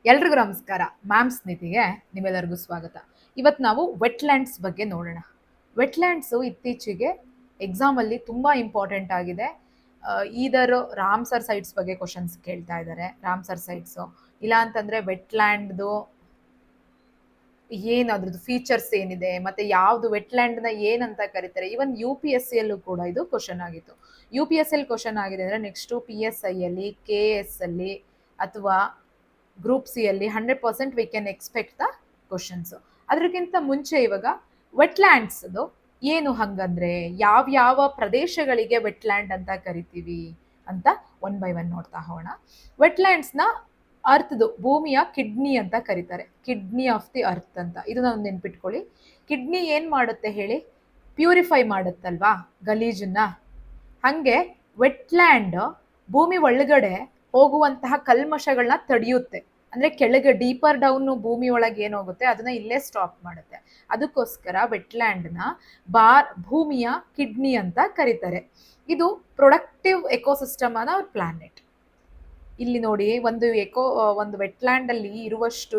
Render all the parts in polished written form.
ಎಲ್ರಿಗೂ ನಮಸ್ಕಾರ. ಮ್ಯಾಮ್ ಸ್ಮಿತಿಗೆ ನಿಮ್ಮೆಲ್ಲರಿಗೂ ಸ್ವಾಗತ. ಇವತ್ತು ನಾವು ವೆಟ್‌ಲ್ಯಾಂಡ್ಸ್ ಬಗ್ಗೆ ನೋಡೋಣ. ವೆಟ್‌ಲ್ಯಾಂಡ್ಸು ಇತ್ತೀಚೆಗೆ ಎಕ್ಸಾಮಲ್ಲಿ ತುಂಬ ಇಂಪಾರ್ಟೆಂಟ್ ಆಗಿದೆ. ಈದರ್ ರಾಮ್ಸರ್ ಸೈಟ್ಸ್ ಬಗ್ಗೆ ಕ್ವಶನ್ಸ್ ಕೇಳ್ತಾ ಇದ್ದಾರೆ. ರಾಮ್ಸರ್ ಸೈಟ್ಸು ಇಲ್ಲ ಅಂತಂದರೆ ವೆಟ್‌ಲ್ಯಾಂಡ್ದು ಏನು ಅದ್ರದ್ದು ಫೀಚರ್ಸ್ ಏನಿದೆ, ಮತ್ತು ಯಾವುದು ವೆಟ್‌ಲ್ಯಾಂಡ್ನ ಏನಂತ ಕರೀತಾರೆ. ಈವನ್ ಯು ಪಿ ಎಸ್ ಸಿಯಲ್ಲೂ ಕೂಡ ಇದು ಕ್ವಶನ್ ಆಗಿತ್ತು. ಯು ಪಿ ಎಸ್ ಸಿಯಲ್ಲಿ ಕ್ವಶನ್ ಆಗಿದೆ ಅಂದರೆ ನೆಕ್ಸ್ಟು ಪಿ ಎಸ್ ಐಯಲ್ಲಿ, ಕೆ ಎಸ್ ಅಲ್ಲಿ ಅಥವಾ ಗ್ರೂಪ್ ಸಿ ಅಲ್ಲಿ 100% we can expect the questions. ಅದಕ್ಕಿಂತ ಮುಂಚೆ ಇವಾಗ ವೆಟ್‌ಲ್ಯಾಂಡ್ಸ್ ಏನು ಹಂಗಂದ್ರೆ ಯಾವ ಪ್ರದೇಶಗಳಿಗೆ ವೆಟ್‌ಲ್ಯಾಂಡ್ ಅಂತ ಕರಿತೀವಿ ಅಂತ ಒನ್ ಬೈ ಒನ್ ನೋಡ್ತಾ ಹೋಗೋಣ. ವೆಟ್‌ಲ್ಯಾಂಡ್ಸ್ನ ಅರ್ಥದು ಭೂಮಿಯ ಕಿಡ್ನಿ ಅಂತ ಕರೀತಾರೆ. ಕಿಡ್ನಿ ಆಫ್ ದಿ ಅರ್ತ್ ಅಂತ. ಇದು ನಾವು ನೆನ್ಪಿಟ್ಕೊಳ್ಳಿ. ಕಿಡ್ನಿ ಏನ್ ಮಾಡುತ್ತೆ ಹೇಳಿ? ಪ್ಯೂರಿಫೈ ಮಾಡುತ್ತಲ್ವಾ ಗಲೀಜನ್ನ. ಹಂಗೆ ವೆಟ್‌ಲ್ಯಾಂಡ್ ಭೂಮಿ ಒಳಗಡೆ ಹೋಗುವಂತಹ ಕಲ್ಮಶಗಳನ್ನ ತಡೆಯುತ್ತೆ. ಅಂದ್ರೆ ಕೆಳಗೆ ಡೀಪರ್ ಡೌನ್ ಭೂಮಿ ಒಳಗೆ ಏನಾಗುತ್ತೆ ಅದನ್ನ ಇಲ್ಲೇ ಸ್ಟಾಪ್ ಮಾಡುತ್ತೆ. ಅದಕ್ಕೋಸ್ಕರ ವೆಟ್‌ಲ್ಯಾಂಡ್ನ ಭೂಮಿಯ ಕಿಡ್ನಿ ಅಂತ ಕರೀತಾರೆ. ಇದು productive ecosystem on our planet. ಇಲ್ಲಿ ನೋಡಿ, ಒಂದು ವೆಟ್‌ಲ್ಯಾಂಡ್ ಅಲ್ಲಿ ಇರುವಷ್ಟು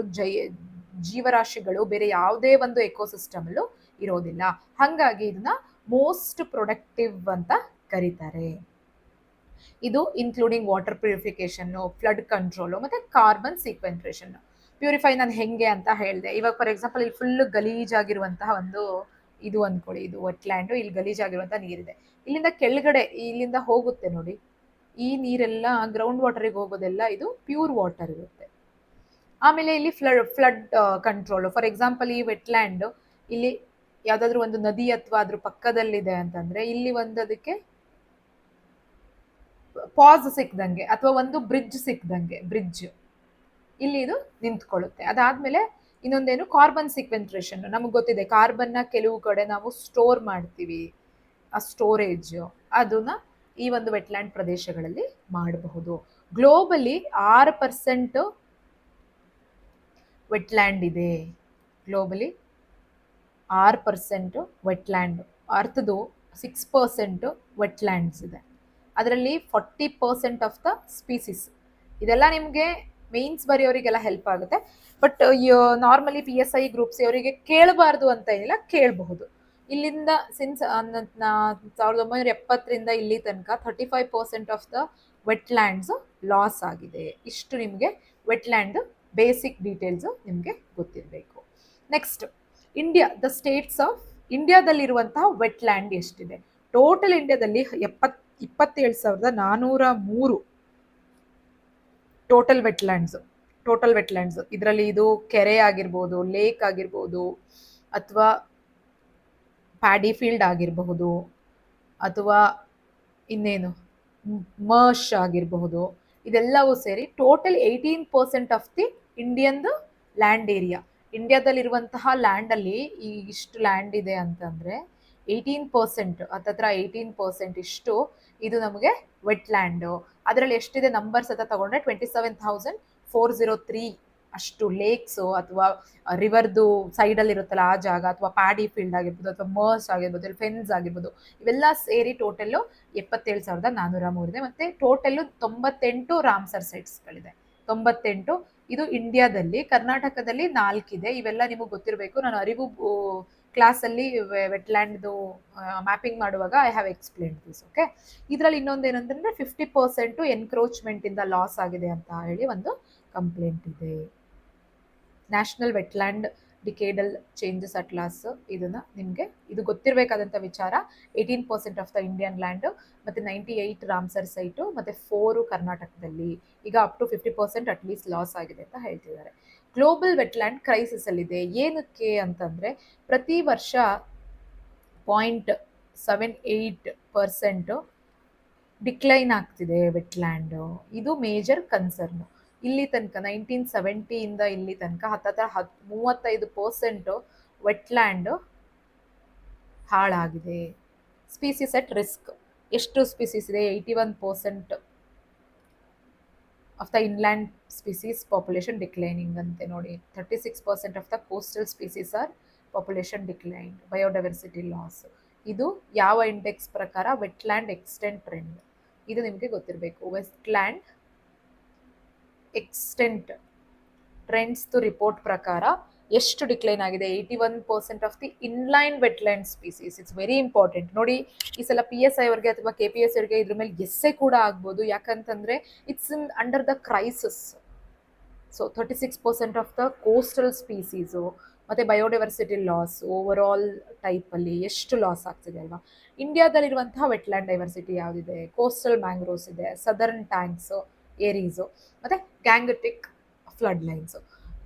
ಜೀವರಾಶಿಗಳು ಬೇರೆ ಯಾವುದೇ ಒಂದು ಎಕೋಸಿಸ್ಟಮ್ ಅಲ್ಲೂ ಇರೋದಿಲ್ಲ. ಹಂಗಾಗಿ ಇದನ್ನ ಮೋಸ್ಟ್ ಪ್ರೊಡಕ್ಟಿವ್ ಅಂತ ಕರೀತಾರೆ. ಇದು including water purification, flood control ಮತ್ತೆ ಕಾರ್ಬನ್ ಸೀಕ್ವೆಂಟ್ರೇಷನ್. ಪ್ಯೂರಿಫೈ ನಾನು ಹೆಂಗೆ ಅಂತ ಹೇಳಿದೆ. ಇವಾಗ ಫಾರ್ ಎಕ್ಸಾಂಪಲ್ ಇಲ್ಲಿ ಫುಲ್ ಗಲೀಜಾಗಿರುವಂತಹ ಒಂದು ಇದು ಅಂದ್ಕೊಳ್ಳಿ, ಇದು ವೆಟ್‌ಲ್ಯಾಂಡು. ಇಲ್ಲಿ ಗಲೀಜಾಗಿರುವಂತಹ ನೀರಿದೆ. ಇಲ್ಲಿಂದ ಕೆಳಗಡೆ ಇಲ್ಲಿಂದ ಹೋಗುತ್ತೆ ನೋಡಿ, ಈ ನೀರೆಲ್ಲ ಗ್ರೌಂಡ್ ವಾಟರಿಗೆ ಹೋಗೋದೆಲ್ಲ ಇದು ಪ್ಯೂರ್ ವಾಟರ್ ಇರುತ್ತೆ. ಆಮೇಲೆ ಇಲ್ಲಿ ಫ್ಲಡ್ ಕಂಟ್ರೋಲ್. ಫಾರ್ ಎಕ್ಸಾಂಪಲ್ ಈ ವೆಟ್‌ಲ್ಯಾಂಡ್ ಇಲ್ಲಿ ಯಾವ್ದಾದ್ರು ಒಂದು ನದಿ ಅಥವಾ ಅದ್ರ ಪಕ್ಕದಲ್ಲಿದೆ ಅಂತಂದ್ರೆ ಇಲ್ಲಿ ಒಂದು ಅದಕ್ಕೆ ಪಾಸ್ ಸಿಕ್ದಂಗೆ ಅಥವಾ ಒಂದು ಬ್ರಿಡ್ಜ್ ಸಿಕ್ದಂಗೆ, ಬ್ರಿಡ್ಜ್ ಇಲ್ಲಿ ಇದು ನಿಂತ್ಕೊಳ್ಳುತ್ತೆ. ಅದಾದ್ಮೇಲೆ ಇನ್ನೊಂದೇನು, ಕಾರ್ಬನ್ ಸೀಕ್ವೆಂಟ್ರೇಷನ್. ನಮ್ಗೆ ಗೊತ್ತಿದೆ, ಕಾರ್ಬನ್ನ ಕೆಲವು ಕಡೆ ನಾವು ಸ್ಟೋರ್ ಮಾಡ್ತೀವಿ. ಆ ಸ್ಟೋರೇಜ್ ಅದನ್ನ ಈ ಒಂದು ವೆಟ್‌ಲ್ಯಾಂಡ್ ಪ್ರದೇಶಗಳಲ್ಲಿ ಮಾಡಬಹುದು. ಗ್ಲೋಬಲಿ 6% ವೆಟ್‌ಲ್ಯಾಂಡ್ ಇದೆ. Globally 6% wetland. ಅರ್ಥದ್ದು 6% ವೆಟ್‌ಲ್ಯಾಂಡ್ಸ್ ಇದೆ. ಅದರಲ್ಲಿ 40% ಆಫ್ ದ ಸ್ಪೀಸೀಸ್. ಇದೆಲ್ಲ ನಿಮಗೆ ಮೇನ್ಸ್ ಬರೆಯೋರಿಗೆಲ್ಲ ಹೆಲ್ಪ್ ಆಗುತ್ತೆ. But normally P S I groups ಅವರಿಗೆ ಕೇಳಬಾರ್ದು ಅಂತ ಏನಿಲ್ಲ, ಕೇಳಬಹುದು. ಇಲ್ಲಿಂದ ಸಿನ್ಸ್ 1970ರಿಂದ ಇಲ್ಲಿ ತನಕ 35% ಆಫ್ ದ ವೆಟ್‌ಲ್ಯಾಂಡ್ಸ್ ಲಾಸ್ ಆಗಿದೆ. ಇಷ್ಟು ನಿಮಗೆ ವೆಟ್‌ಲ್ಯಾಂಡ್ ಬೇಸಿಕ್ ಡೀಟೇಲ್ಸ್ ನಿಮಗೆ ಗೊತ್ತಿರಬೇಕು. Next, India, the states of ಇಂಡಿಯಾದಲ್ಲಿರುವಂತಹ ವೆಟ್‌ಲ್ಯಾಂಡ್ ಎಷ್ಟಿದೆ? ಟೋಟಲ್ ಇಂಡಿಯಾದಲ್ಲಿ 27,403 ಟೋಟಲ್ ವೆಟ್‌ಲ್ಯಾಂಡ್ಸ್. ಇದರಲ್ಲಿ ಇದು ಕೆರೆ ಆಗಿರ್ಬೋದು, ಲೇಕ್ ಆಗಿರ್ಬೋದು, ಅಥವಾ ಪ್ಯಾಡಿ ಫೀಲ್ಡ್ ಆಗಿರಬಹುದು, ಅಥವಾ ಇನ್ನೇನು ಮರ್ಶ್ ಆಗಿರಬಹುದು. ಇದೆಲ್ಲವೂ ಸೇರಿ total 18% of the Indian land area. ಇಂಡಿಯಾದಲ್ಲಿರುವಂತಹ ಲ್ಯಾಂಡಲ್ಲಿ ಇಷ್ಟು ಲ್ಯಾಂಡ್ ಇದೆ ಅಂತಂದರೆ 18%, ಹತ್ತತ್ರ 18% ಇಷ್ಟು ಇದು ನಮಗೆ ವೆಟ್‌ಲ್ಯಾಂಡು. ಅದರಲ್ಲಿ ಎಷ್ಟಿದೆ ನಂಬರ್ಸ್ ಅಂತ ತಗೊಂಡ್ರೆ 27,403 ಅಷ್ಟು ಲೇಕ್ಸು ಅಥವಾ ರಿವರ್ದು ಸೈಡಲ್ಲಿ ಇರುತ್ತಲ್ಲ ಆ ಜಾಗ, ಅಥವಾ ಪ್ಯಾಡಿ ಫೀಲ್ಡ್ ಆಗಿರ್ಬೋದು, ಅಥವಾ ಮರ್ಸ್ ಆಗಿರ್ಬೋದು, ಫೆನ್ಸ್ ಆಗಿರ್ಬೋದು, ಇವೆಲ್ಲ ಸೇರಿ ಟೋಟಲ್ಲು 77,403 ಇದೆ. ಮತ್ತು ಟೋಟಲ್ಲು 98 ರಾಮ್ಸರ್ ಸೈಟ್ಸ್ಗಳಿದೆ. 98 ಇದು ಇಂಡಿಯಾದಲ್ಲಿ. ಕರ್ನಾಟಕದಲ್ಲಿ 4 ಇದೆ. ಇವೆಲ್ಲ ನಿಮಗೆ ಗೊತ್ತಿರಬೇಕು. ನಾನು ಅರಿವು ಕ್ಲಾಸಲ್ಲಿ ವೆಟ್‌ಲ್ಯಾಂಡ್ದು ಮ್ಯಾಪಿಂಗ್ ಮಾಡುವಾಗ I have explained this. Okay. ಇದರಲ್ಲಿ ಇನ್ನೊಂದು ಏನಂತಂದರೆ 50% ಎನ್ಕ್ರೋಚ್ಮೆಂಟಿಂದ ಲಾಸ್ ಆಗಿದೆ ಅಂತ ಹೇಳಿ ಒಂದು ಕಂಪ್ಲೇಂಟ್ ಇದೆ. ನ್ಯಾಷನಲ್ ವೆಟ್‌ಲ್ಯಾಂಡ್ ಡಿಕೇಡಲ್ ಚೇಂಜಸ್ ಅಟ್ಲಾಸ್, ಇದನ್ನ ನಿಮಗೆ ಇದು ಗೊತ್ತಿರಬೇಕಾದಂಥ ವಿಚಾರ. 18% ಆಫ್ ದ ಇಂಡಿಯನ್ ಲ್ಯಾಂಡ್, ಮತ್ತು 98 ರಾಮ್ಸರ್ ಸೈಟು, ಮತ್ತು 4 ಕರ್ನಾಟಕದಲ್ಲಿ. ಈಗ ಅಪ್ ಟು 50% ಅಟ್ಲೀಸ್ಟ್ ಲಾಸ್ ಆಗಿದೆ ಅಂತ ಹೇಳ್ತಿದ್ದಾರೆ. ಗ್ಲೋಬಲ್ ವೆಟ್‌ಲ್ಯಾಂಡ್ ಕ್ರೈಸಿಸ್ ಅಲ್ಲಿದೆ. ಏನಕ್ಕೆ ಅಂತಂದರೆ ಪ್ರತಿ ವರ್ಷ 0.78% ಡಿಕ್ಲೈನ್ ಆಗ್ತಿದೆ ವೆಟ್‌ಲ್ಯಾಂಡು. ಇದು ಮೇಜರ್ ಕನ್ಸರ್ನು. ಇಲ್ಲಿ ತನಕ 1970ಇಂದ ಇಲ್ಲಿ ತನಕ ಹತ್ತತ್ರ 35% ವೆಟ್‌ಲ್ಯಾಂಡು ಹಾಳಾಗಿದೆ. Species at risk. ಎಷ್ಟು ಸ್ಪೀಸೀಸ್ ಇದೆ? 81% of the inland species population declining ಅಂತೆ ನೋಡಿ. 36% of the coastal species are population decline, biodiversity loss. ಇದು ಯಾವ ಇಂಡೆಕ್ಸ್ ಪ್ರಕಾರ? Wetland extent trend. ಇದು ನಿಮಗೆ ಗೊತ್ತಿರಬೇಕು. ವೆಟ್‌ಲ್ಯಾಂಡ್ ಎಕ್ಸ್ಟೆಂಟ್ ಟ್ರೆಂಡ್ಸ್ ರಿಪೋರ್ಟ್ ಪ್ರಕಾರ ಎಷ್ಟು ಡಿಕ್ಲೈನ್ ಆಗಿದೆ, 81% of the inline wetland species. It's very important. ನೋಡಿ, ಈ ಸಲ PSI ಅವ್ರಿಗೆ ಅಥವಾ KPS ಅವ್ರಿಗೆ ಇದ್ರ ಮೇಲೆ ಎಸ್ಸೆ ಕೂಡ ಆಗ್ಬೋದು, ಯಾಕಂತಂದ್ರೆ it's in under the crisis. So 36% of the coastal species ಮತ್ತು ಬಯೋಡೈವರ್ಸಿಟಿ ಲಾಸ್ ಓವರ್ ಆಲ್ ಟೈಪಲ್ಲಿ ಎಷ್ಟು ಲಾಸ್ ಆಗ್ತಿದೆ ಅಲ್ವಾ. ಇಂಡಿಯಾದಲ್ಲಿರುವಂತಹ ವೆಟ್ಲ್ಯಾಂಡ್ ಡೈವರ್ಸಿಟಿ ಯಾವುದಿದೆ? ಕೋಸ್ಟಲ್ ಮ್ಯಾಂಗ್ರೋವ್ಸ್ ಇದೆ, ಸದರ್ನ್ ಟ್ಯಾಂಕ್ಸು, ಏರೀಸು ಮತ್ತು ಗ್ಯಾಂಗಟಿಕ್ ಫ್ಲಡ್ ಲೈನ್ಸು.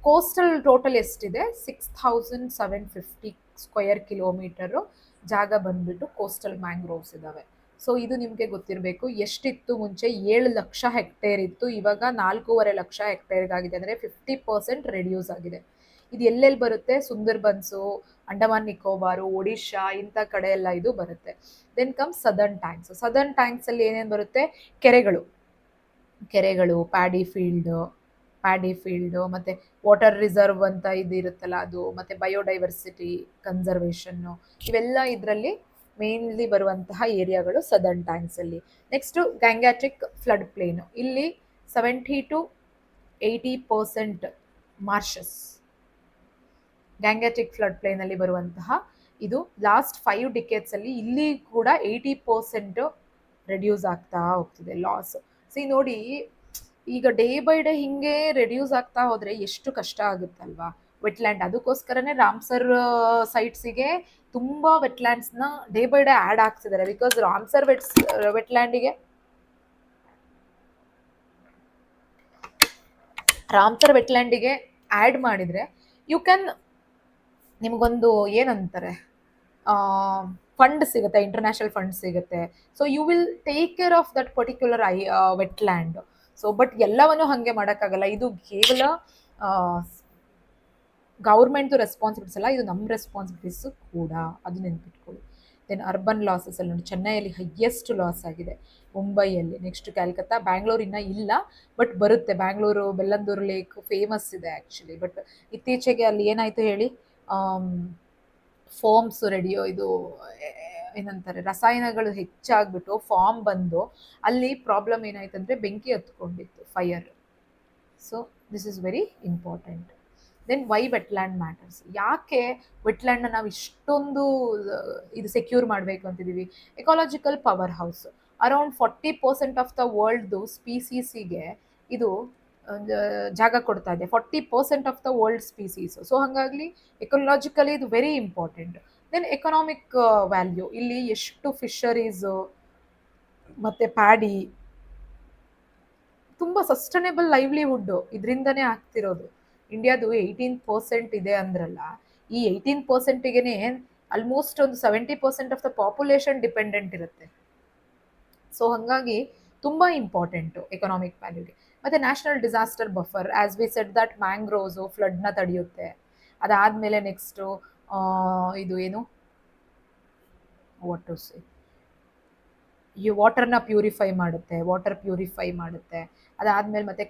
ಕೋಸ್ಟಲ್ ಟೋಟಲ್ ಎಷ್ಟಿದೆ? 6750 ಸ್ಕ್ವೇರ್ ಕಿಲೋಮೀಟರು ಜಾಗ ಬಂದ್ಬಿಟ್ಟು ಕೋಸ್ಟಲ್ ಮ್ಯಾಂಗ್ರೋವ್ಸ್ ಇದ್ದಾವೆ. ಸೊ ಇದು ನಿಮಗೆ ಗೊತ್ತಿರಬೇಕು. ಎಷ್ಟಿತ್ತು ಮುಂಚೆ? 7 ಲಕ್ಷ ಹೆಕ್ಟೇರ್ ಇತ್ತು, ಇವಾಗ 4.5 ಲಕ್ಷ ಹೆಕ್ಟೇರ್ಗಾಗಿದೆ, ಅಂದರೆ 50% ರೆಡ್ಯೂಸ್ ಆಗಿದೆ. ಇದು ಎಲ್ಲೆಲ್ಲಿ ಬರುತ್ತೆ? ಸುಂದರ್ಬನ್ಸು, ಅಂಡಮಾನ್ ನಿಕೋಬಾರು, ಒಡಿಶಾ, ಇಂಥ ಕಡೆ ಎಲ್ಲ ಇದು ಬರುತ್ತೆ. Then come southern tanks. Southern ಟ್ಯಾಂಕ್ಸಲ್ಲಿ ಏನೇನು ಬರುತ್ತೆ? ಕೆರೆಗಳು, ಪ್ಯಾಡಿ ಫೀಲ್ಡು ಮತ್ತು ವಾಟರ್ ರಿಸರ್ವ್ ಅಂತ ಇದು ಇರುತ್ತಲ್ಲ ಅದು, ಮತ್ತು ಬಯೋಡೈವರ್ಸಿಟಿ ಕನ್ಸರ್ವೇಷನ್ನು, ಇವೆಲ್ಲ ಇದರಲ್ಲಿ ಮೇನ್ಲಿ ಬರುವಂತಹ ಏರಿಯಾಗಳು ಸದರ್ನ್ ಟ್ಯಾಂಕ್ಸಲ್ಲಿ. ನೆಕ್ಸ್ಟು ಗ್ಯಾಂಗ್ಯಾಟಿಕ್ ಫ್ಲಡ್ ಪ್ಲೇನು, ಇಲ್ಲಿ 70 to 80% ಮಾರ್ಷಸ್. ಗ್ಯಾಂಗ್ಯಾಟಿಕ್ ಫ್ಲಡ್ ಪ್ಲೇನಲ್ಲಿ ಬರುವಂತಹ ಇದು ಲಾಸ್ಟ್ 5 ಡಿಕೇಡ್ಸಲ್ಲಿ ಇಲ್ಲಿ ಕೂಡ 80% ರೆಡ್ಯೂಸ್ ಆಗ್ತಾ ಹೋಗ್ತಿದೆ ಲಾಸ್. ನೋಡಿ, ಈಗ ಡೇ ಬೈ ಡೇ ಹಿಂಗೆ ರೆಡ್ಯೂಸ್ ಆಗ್ತಾ ಹೋದರೆ ಎಷ್ಟು ಕಷ್ಟ ಆಗುತ್ತಲ್ವಾ ವೆಟ್ಲ್ಯಾಂಡ್. ಅದಕ್ಕೋಸ್ಕರನೇ ರಾಮ್ಸರ್ ಸೈಟ್ಸಿಗೆ ತುಂಬ ವೆಟ್ಲ್ಯಾಂಡ್ಸ್ನ ಡೇ ಬೈ ಡೇ ಆ್ಯಡ್ ಆಗ್ತಿದ್ದಾರೆ. ಬಿಕಾಸ್ ರಾಮ್ಸರ್ ವೆಟ್ಲ್ಯಾಂಡಿಗೆ ಆ್ಯಡ್ ಮಾಡಿದರೆ ಯು ಕ್ಯಾನ್, ನಿಮಗೊಂದು ಏನಂತಾರೆ, ಫಂಡ್ ಸಿಗುತ್ತೆ, ಇಂಟರ್ನ್ಯಾಷನಲ್ ಫಂಡ್ ಸಿಗುತ್ತೆ. So you will take care of that particular wetland. So but ಎಲ್ಲವನ್ನು ಹಾಗೆ ಮಾಡೋಕ್ಕಾಗಲ್ಲ. ಇದು ಕೇವಲ ಗೌರ್ಮೆಂಟ್ದು ರೆಸ್ಪಾನ್ಸಿಬಿಲಿಟೀಸ್ ಅಲ್ಲ, ಇದು ನಮ್ಮ ರೆಸ್ಪಾನ್ಸಿಬಿಲಿಟೀಸು ಕೂಡ, ಅದು ನೆನ್ಪಿಟ್ಕೊಳ್ಳಿ. ದೆನ್ ಅರ್ಬನ್ ಲಾಸಸ್ ಅಲ್ಲಿ ನೋಡಿ, ಚೆನ್ನೈಯಲ್ಲಿ ಹೈಯೆಸ್ಟ್ ಲಾಸ್ ಆಗಿದೆ, ಮುಂಬೈಯಲ್ಲಿ, ನೆಕ್ಸ್ಟ್ ಕ್ಯಾಲ್ಕತ್ತಾ, ಬ್ಯಾಂಗ್ಳೂರ್ ಇನ್ನೂ ಇಲ್ಲ ಬಟ್ ಬರುತ್ತೆ. ಬ್ಯಾಂಗ್ಳೂರು ಬೆಲ್ಲಂದೂರು ಲೇಕ್ ಫೇಮಸ್ ಇದೆ ಆ್ಯಕ್ಚುಲಿ. ಬಟ್ ಇತ್ತೀಚೆಗೆ ಅಲ್ಲಿ ಏನಾಯಿತು ಹೇಳಿ, ಫೋಮ್ಸ್ ಇದು ಏನಂತಾರೆ, ರಸಾಯನಗಳು ಹೆಚ್ಚಾಗ್ಬಿಟ್ಟು ಫಾರ್ಮ್ ಬಂದು ಅಲ್ಲಿ ಪ್ರಾಬ್ಲಮ್ ಏನಾಯ್ತು ಅಂದರೆ ಬೆಂಕಿ ಹತ್ಕೊಂಡಿತ್ತು, fire. So this is very important. Then why wetland matters. ಯಾಕೆ ವೆಟ್ಲ್ಯಾಂಡ್ನ ನಾವು ಇಷ್ಟೊಂದು ಇದು ಸೆಕ್ಯೂರ್ ಮಾಡಬೇಕು ಅಂತಿದ್ದೀವಿ? Ecological power house. Around 40% of the ವರ್ಲ್ಡ್ದು ಸ್ಪೀಸೀಸಿಗೆ ಇದು ಜಾಗ ಕೊಡ್ತಾ ಇದೆ, 40% of the world species. So ಹಾಗಾಗಿ ಎಕಲಾಜಿಕಲಿ ಇದು very important. Then economic value, ಇಲ್ಲಿ ಎಷ್ಟು ಫಿಶರೀಸು ಮತ್ತು ಪ್ಯಾಡಿ, ತುಂಬ ಸಸ್ಟೈನೇಬಲ್ ಲೈವ್ಲಿಹುಡ್ಡು ಇದರಿಂದನೇ ಆಗ್ತಿರೋದು. ಇಂಡಿಯಾದು 18% ಇದೆ ಅಂದ್ರಲ್ಲ, ಈ 18%ಗೆ ಆಲ್ಮೋಸ್ಟ್ ಒಂದು 70% ಆಫ್ ದ ಪಾಪ್ಯುಲೇಷನ್ ಡಿಪೆಂಡೆಂಟ್ ಇರುತ್ತೆ. ಸೊ ಹಾಗಾಗಿ ತುಂಬ ಇಂಪಾರ್ಟೆಂಟು ಎಕನಾಮಿಕ್ ವ್ಯಾಲ್ಯೂಗೆ. ಮತ್ತು national disaster buffer, as we said that mangroves ಫ್ಲಡ್ನ ತಡೆಯುತ್ತೆ. ಅದಾದಮೇಲೆ ನೆಕ್ಸ್ಟು ಇದು ಏನು, ವಾಟ್ ಟು ಸೇ, ಈ ವಾಟರ್ ಪ್ಯೂರಿಫೈ ಮಾಡುತ್ತೆ. ಅದಾದಮೇಲೆ ಮತ್ತೆ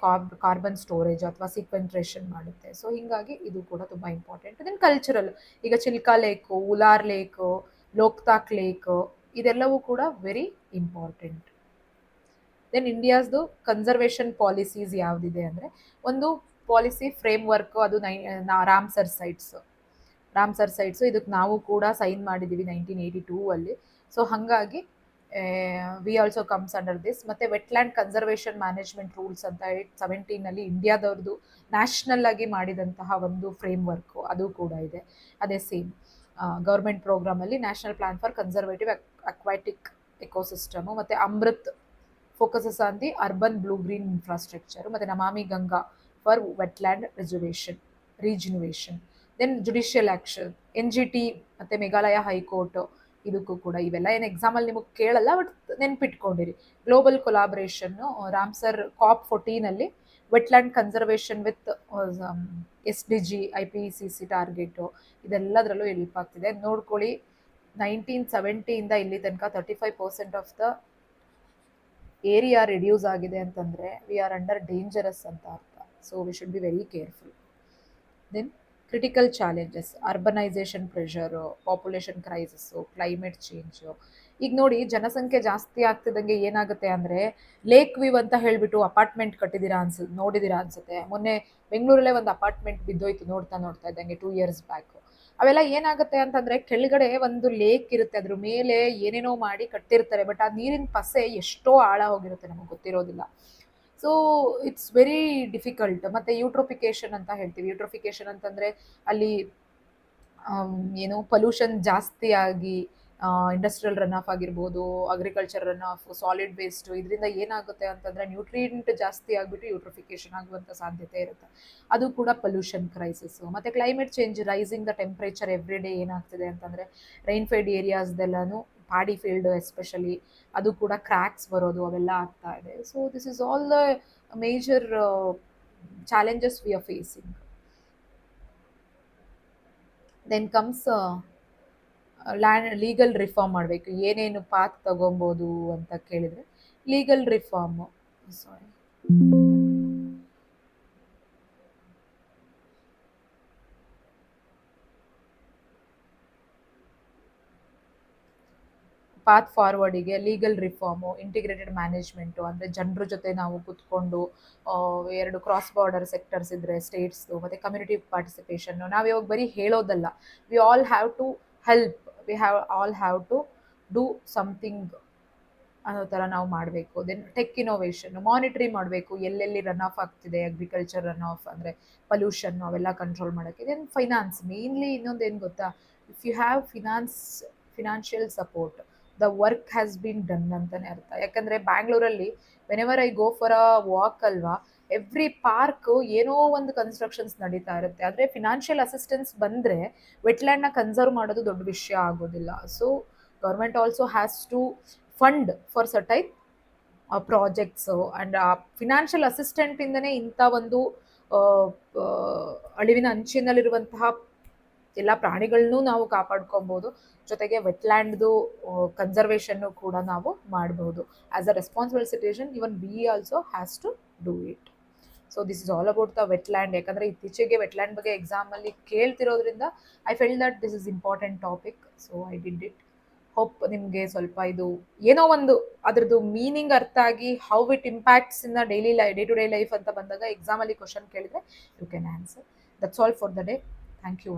ಕಾರ್ಬನ್ ಸ್ಟೋರೇಜ್ ಅಥವಾ ಸೀಕ್ವೆಂಟ್ರೇಷನ್ ಮಾಡುತ್ತೆ. ಸೊ ಹೀಗಾಗಿ ಇದು ಕೂಡ ತುಂಬ ಇಂಪಾರ್ಟೆಂಟ್. ದೆನ್ ಕಲ್ಚರಲ್, ಈಗ Chilka lake, Wular lake, Loktak lake, ಇದೆಲ್ಲವೂ ಕೂಡ ವೆರಿ ಇಂಪಾರ್ಟೆಂಟ್. ದೆನ್ ಇಂಡಿಯಾಸ್ದು ಕನ್ಸರ್ವೇಷನ್ ಪಾಲಿಸೀಸ್ ಯಾವುದಿದೆ ಅಂದರೆ, ಒಂದು ಪಾಲಿಸಿ ಫ್ರೇಮ್ವರ್ಕು, ಅದು ರಾಮ್ಸರ್ ಸೈಟ್ಸು. ಇದಕ್ಕೆ ನಾವು ಕೂಡ ಸೈನ್ ಮಾಡಿದ್ದೀವಿ 1982 ಅಲ್ಲಿ. ಸೊ ಹಾಗಾಗಿ we also comes under this. ಮತ್ತು ವೆಟ್ಲ್ಯಾಂಡ್ ಕನ್ಸರ್ವೇಷನ್ ಮ್ಯಾನೇಜ್ಮೆಂಟ್ ರೂಲ್ಸ್ ಅಂತ 2017 ಇಂಡಿಯಾದವ್ರದ್ದು ನ್ಯಾಷನಲ್ ಆಗಿ ಮಾಡಿದಂತಹ ಒಂದು ಫ್ರೇಮ್ವರ್ಕು, ಅದು ಕೂಡ ಇದೆ. ಅದೇ ಸೇಮ್ ಗೌರ್ಮೆಂಟ್ ಪ್ರೋಗ್ರಾಮಲ್ಲಿ national plan for conservative aquatic ecosystem, ಮತ್ತು Amrut focuses on the urban blue green infrastructure, ಮತ್ತು Namami Ganga for wetland rejuvenation. Then judicial action, NGT ಮತ್ತು ಮೇಘಾಲಯ ಹೈಕೋರ್ಟು, ಇದಕ್ಕೂ ಕೂಡ. ಇವೆಲ್ಲ ಏನು ಎಕ್ಸಾಮಲ್ಲಿ ನಿಮಗೆ ಕೇಳಲ್ಲ, ಬಟ್ ನೆನ್ಪಿಟ್ಕೊಂಡಿರಿ. Global collaboration, Ramsar COP14 wetland conservation with SDG IPCC target, ಇದೆಲ್ಲದರಲ್ಲೂ ಹೆಲ್ಪ್ ಆಗ್ತಿದೆ. ನೋಡ್ಕೊಳ್ಳಿ, 1970 ಇಲ್ಲಿ ತನಕ 35% ಆಫ್ ದ ಏರಿಯಾ ರಿಡ್ಯೂಸ್ ಆಗಿದೆ ಅಂತಂದರೆ ವಿ ಆರ್ ಅಂಡರ್ ಡೇಂಜರಸ್ ಅಂತ ಅರ್ಥ. So we should be very careful. Then critical challenges, urbanisation pressure, population crisis, climate change, ಈಗ ನೋಡಿ ಜನಸಂಖ್ಯೆ ಜಾಸ್ತಿ ಆಗ್ತಿದ್ದಂಗೆ ಏನಾಗುತ್ತೆ ಅಂದ್ರೆ ಲೇಕ್ ವ್ಯೂ ಅಂತ ಹೇಳ್ಬಿಟ್ಟು ಅಪಾರ್ಟ್ಮೆಂಟ್ ಕಟ್ಟಿದೀರಾ ನೋಡಿದೀರಾ ಅನ್ಸುತ್ತೆ. ಮೊನ್ನೆ ಬೆಂಗಳೂರಲ್ಲೇ ಒಂದು ಅಪಾರ್ಟ್ಮೆಂಟ್ ಬಿದ್ದೋಯ್ತು ನೋಡ್ತಾ ನೋಡ್ತಾ ಇದ್ದಂಗೆ 2 years ಬ್ಯಾಕ್. ಅವೆಲ್ಲ ಏನಾಗುತ್ತೆ ಅಂತಂದ್ರೆ ಕೆಳಗಡೆ ಒಂದು ಲೇಕ್ ಇರುತ್ತೆ, ಅದ್ರ ಮೇಲೆ ಏನೇನೋ ಮಾಡಿ ಕಟ್ಟಿರ್ತಾರೆ, ಬಟ್ ಆ ನೀರಿನ ಪಸೆ ಎಷ್ಟೋ ಆಳ ಹೋಗಿರುತ್ತೆ ನಮಗೆ ಗೊತ್ತಿರೋದಿಲ್ಲ. So it's very difficult. ಮತ್ತೆ ಯೂಟ್ರೋಫಿಕೇಶನ್ ಅಂತ ಹೇಳ್ತೀವಿ. ಯೂಟ್ರೋಫಿಕೇಶನ್ ಅಂತಂದ್ರೆ ಅಲ್ಲಿ ಏನು ಪೊಲ್ಯೂಷನ್ ಜಾಸ್ತಿ ಆಗಿ ಇಂಡಸ್ಟ್ರಿಯಲ್ ರನ್ ಆಫ್ ಆಗಿರ್ಬೋದು, agriculture run of, solid waste, ಇದರಿಂದ ಏನಾಗುತ್ತೆ ಅಂತಂದ್ರೆ ನ್ಯೂಟ್ರಿಯೆಂಟ್ ಜಾಸ್ತಿ ಆಗಿಬಿಟ್ಟು ಯೂಟ್ರಿಫಿಕೇಶನ್ ಆಗುವಂಥ ಸಾಧ್ಯತೆ ಇರುತ್ತೆ. ಅದು ಕೂಡ ಪೊಲ್ಯೂಷನ್ ಕ್ರೈಸಿಸ್. ಮತ್ತೆ climate change, rising the temperature every day ಏನಾಗ್ತಿದೆ ಅಂತಂದ್ರೆ ರೈನ್ ಫೆಡ್ ಏರಿಯಾಸ್ದೆಲ್ಲನೂ, ಪಾಡಿ ಫೀಲ್ಡ್ ಎಸ್ಪೆಷಲಿ, ಅದು ಕೂಡ ಕ್ರ್ಯಾಕ್ಸ್ ಬರೋದು ಅವೆಲ್ಲ ಆಗ್ತಾ ಇದೆ. So this is all the major challenges we are facing. Then comes land legal reform ಮಾಡಬೇಕು. ಏನೇನು ಪಾತ್ ತಗೊಬೋದು ಅಂತ ಕೇಳಿದ್ರೆ ಲೀಗಲ್ ರಿಫಾರ್ಮ್, ಸಾರಿ, ಪಾತ್ ಫಾರ್ವರ್ಡಿಗೆ ಲೀಗಲ್ ರಿಫಾರ್ಮು, ಇಂಟಿಗ್ರೇಟೆಡ್ ಮ್ಯಾನೇಜ್ಮೆಂಟು, ಅಂದರೆ ಜನರ ಜೊತೆ ನಾವು ಕುತ್ಕೊಂಡು ಎರಡು ಕ್ರಾಸ್ ಬಾರ್ಡರ್ ಸೆಕ್ಟರ್ಸ್ ಇದ್ದರೆ ಸ್ಟೇಟ್ಸ್ದು, ಮತ್ತು ಕಮ್ಯುನಿಟಿ ಪಾರ್ಟಿಸಿಪೇಷನ್ನು. ನಾವು ಇವಾಗ ಬರೀ ಹೇಳೋದಲ್ಲ, we all have to help, we have all have to do something ಅನ್ನೋ ಥರ ನಾವು ಮಾಡಬೇಕು. ದೆನ್ ಟೆಕ್ ಇನೋವೇಷನ್ ಮಾನಿಟ್ರಿ ಮಾಡಬೇಕು, ಎಲ್ಲೆಲ್ಲಿ ರನ್ ಆಫ್ ಆಗ್ತಿದೆ, ಅಗ್ರಿಕಲ್ಚರ್ ರನ್ ಆಫ್ ಅಂದರೆ ಪೊಲ್ಯೂಷನ್, ಅವೆಲ್ಲ ಕಂಟ್ರೋಲ್ ಮಾಡೋಕ್ಕೆ. Then finance mainly. ಇನ್ನೊಂದು ಏನು ಗೊತ್ತಾ, if you have financial support, the work has been done ಅಂತಲೇ ಅರ್ಥ. ಯಾಕಂದರೆ ಬ್ಯಾಂಗ್ಳೂರಲ್ಲಿ whenever I go for a walk ಅಲ್ವಾ, ಎವ್ರಿ ಪಾರ್ಕ್ ಏನೋ ಒಂದು ಕನ್ಸ್ಟ್ರಕ್ಷನ್ಸ್ ನಡೀತಾ ಇರುತ್ತೆ. ಆದರೆ ಫಿನಾನ್ಷಿಯಲ್ ಅಸಿಸ್ಟೆನ್ಸ್ ಬಂದರೆ ವೆಟ್ಲ್ಯಾಂಡ್ನ ಕನ್ಸರ್ವ್ ಮಾಡೋದು ದೊಡ್ಡ ವಿಷಯ ಆಗೋದಿಲ್ಲ. So government also has to fund for certain projects. And ಆ ಫಿನಾನ್ಷಿಯಲ್ ಅಸಿಸ್ಟೆಂಟಿಂದನೇ ಇಂಥ ಒಂದು ಆ, ಆ, ಅಳಿವಿನ ಅಂಚಿನಲ್ಲಿರುವಂತಹ ಎಲ್ಲ ಪ್ರಾಣಿಗಳನ್ನೂ ನಾವು ಕಾಪಾಡ್ಕೊಬೋದು. ಜೊತೆಗೆ ವೆಟ್ಲ್ಯಾಂಡ್ದು ಕನ್ಸರ್ವೇಷನ್ನು ಕೂಡ ನಾವು ಮಾಡ್ಬೋದು. As a responsible citizen even we also has to do it. So this is all about the wetland. ಯಾಕಂದರೆ ಇತ್ತೀಚೆಗೆ ವೆಟ್ಲ್ಯಾಂಡ್ ಬಗ್ಗೆ ಎಕ್ಸಾಮಲ್ಲಿ ಕೇಳ್ತಿರೋದ್ರಿಂದ I fell that this is important topic, so I did it. Hope ನಿಮಗೆ ಸ್ವಲ್ಪ ಇದು ಏನೋ ಒಂದು ಅದ್ರದ್ದು ಮೀನಿಂಗ್ ಅರ್ಥ ಆಗಿ, how it impacts in the day to day life ಅಂತ ಬಂದಾಗ ಎಕ್ಸಾಮಲ್ಲಿ ಕ್ವಶನ್ ಕೇಳಿದರೆ you can answer. That's all for the day. Thank you.